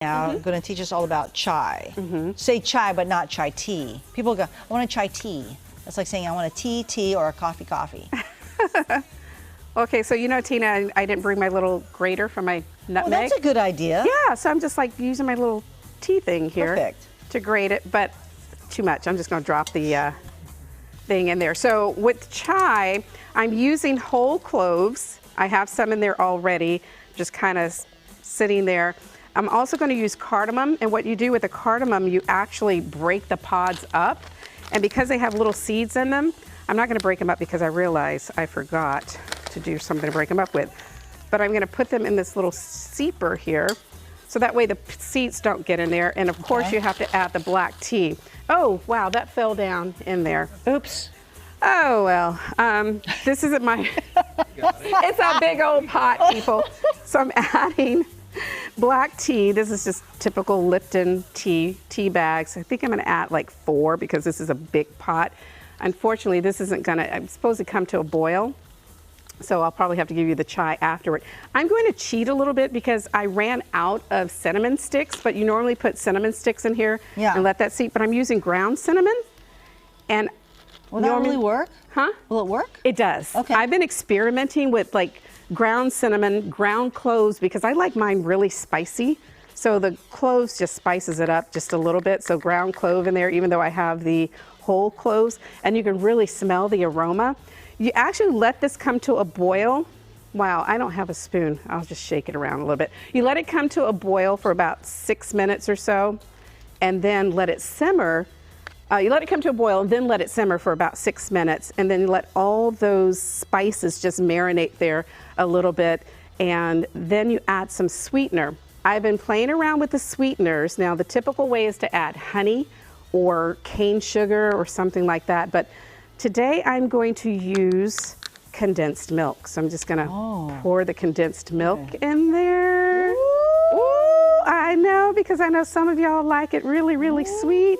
Now, I'm going to teach us all about chai. Say chai, but not chai tea. People go, I want a chai tea. That's like saying I want a tea, or a coffee. Okay, so you know, Tina, I didn't bring my little grater for my nutmeg. Well, that's a good idea. Yeah, so I'm just like using my little tea thing here. Perfect. To grate it, but too much. I'm just going to drop the thing in there. So with chai, I'm using whole cloves. I have some in there already, just kind of sitting there. I'm also going to use cardamom, and what you do with the cardamom, you actually break the pods up, and because they have little seeds in them, I'm not going to break them up because I realize I forgot to do something to break them up with, but I'm going to put them in this little seeper here, so that way the seeds don't get in there, and of course you have to add the black tea. Oh, wow, that fell down in there. Oops. Oh, well, this isn't my, it's a big old pot, people. So I'm adding black tea. This is just typical Lipton tea bags. I think I'm going to add like 4 because this is a big pot. Unfortunately, this isn't going to, I'm supposed to come to a boil, so I'll probably have to give you the chai afterward. I'm going to cheat a little bit because I ran out of cinnamon sticks, but you normally put cinnamon sticks in here and let that seep, but I'm using ground cinnamon. And will that really work? Huh? Will it work? It does. Okay. I've been experimenting with like ground cinnamon, ground cloves, because I like mine really spicy. So the cloves just spices it up just a little bit. So ground clove in there, even though I have the whole cloves, and you can really smell the aroma. You actually let this come to a boil. Wow, I don't have a spoon. I'll just shake it around a little bit. You let it come to a boil for about 6 minutes or so, and then let it simmer. You let it come to a boil and then let it simmer for about 6 minutes, and then you let all those spices just marinate there a little bit, and then you add some sweetener. I've been playing around with the sweeteners. Now, the typical way is to add honey or cane sugar or something like that, but today I'm going to use condensed milk. So I'm just gonna pour the condensed milk in there. Ooh, I know, because I know some of y'all like it really, really sweet.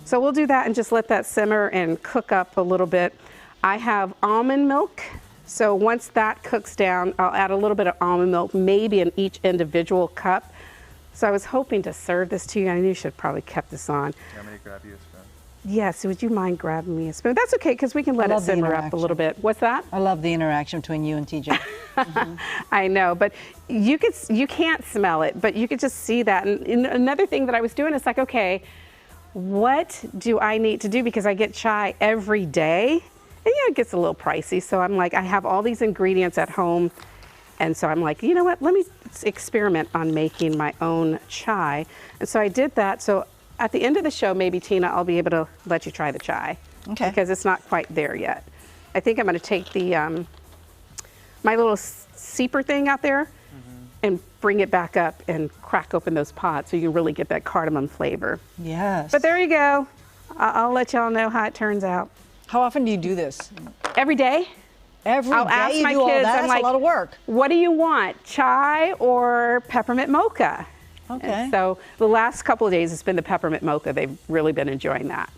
So we'll do that and just let that simmer and cook up a little bit. I have almond milk. So once that cooks down, I'll add a little bit of almond milk, maybe in each individual cup. So I was hoping to serve this to you. I knew you should probably kept this on. You want me to grab you a spoon? Yes, would you mind grabbing me a spoon? That's okay, because we can let it simmer up a little bit. What's that? I love the interaction between you and TJ. I know, but you can't smell it, but you could just see that. And another thing that I was doing is like, okay, what do I need to do? Because I get chai every day, and it gets a little pricey. So I'm like, I have all these ingredients at home, and so I'm like, you know what? Let me experiment on making my own chai. And so I did that. So at the end of the show, maybe, Tina, I'll be able to let you try the chai. Okay. Because it's not quite there yet. I think I'm going to take the my little seeper thing out there and bring it back up and crack open those pods so you can really get that cardamom flavor. Yes. But there you go. I'll let y'all know how it turns out. How often do you do this? Every day. I'll ask you my do all kids, that? I'm That's like, a lot of work. What do you want, chai or peppermint mocha? Okay. And so the last couple of days, it's been the peppermint mocha. They've really been enjoying that.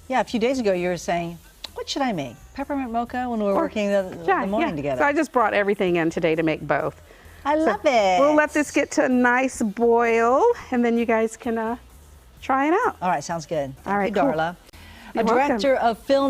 Yeah, a few days ago you were saying, what should I make? Peppermint mocha when we were working the morning together. So I just brought everything in today to make both. I love it. We'll let this get to a nice boil, and then you guys can try it out. All right, sounds good. All right, Thank you, cool. Darla. You're A director of film